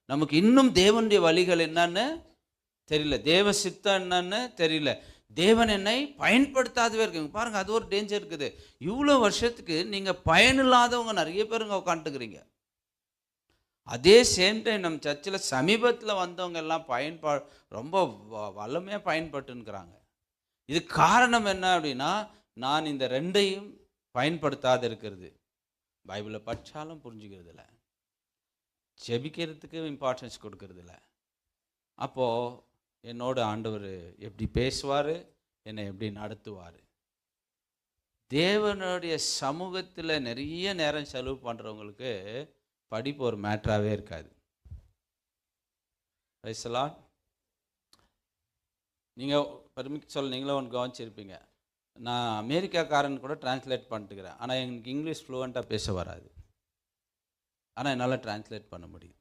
நமக்கு இன்னும் தேவனுடைய வழிகள் என்னன்னு தெரியல, தேவ சித்தம் என்னன்னு தெரியல, தேவன் என்னை பயன்படுத்தாதவே இருக்குங்க. பாருங்க, அது ஒரு டேஞ்சர் இருக்குது. இவ்வளோ வருஷத்துக்கு நீங்க பயனில்லாதவங்க நிறைய பேருங்க உட்காந்துக்கிறீங்க. அதே சேம் டைம் நம்ம சர்ச்சில் சமீபத்தில் வந்தவங்க எல்லாம் ரொம்ப வல்லமையாக பயன்பட்டுங்கிறாங்க. இது காரணம் என்ன அப்படின்னா, நான் இந்த ரெண்டையும் பயன்படுத்தாது இருக்கிறது. பைபிளை படித்தாலும் புரிஞ்சுக்கிறது இல்லை, ஜெபிக்கிறதுக்கு இம்பார்ட்டன்ஸ் கொடுக்கறது இல்லை. அப்போது என்னோட ஆண்டவர் எப்படி பேசுவார், என்னை எப்படி நடத்துவார்? தேவனுடைய சமூகத்தில் நிறைய நேரம் செலவு பண்ணுறவங்களுக்கு படிப்பு ஒரு மேட்டராகவே இருக்காது. பேசலாம். நீங்கள் பெருமைக்கு சொல்ல நீங்களும் ஒன்று கவனிச்சிருப்பீங்க. நான் அமெரிக்காக்காரன் கூட டிரான்ஸ்லேட் பண்ணிட்டுக்கிறேன், ஆனால் எனக்கு இங்கிலீஷ் ஃப்ளூவெண்ட்டாக பேச வராது, ஆனால் என்னால் டிரான்ஸ்லேட் பண்ண முடியும்.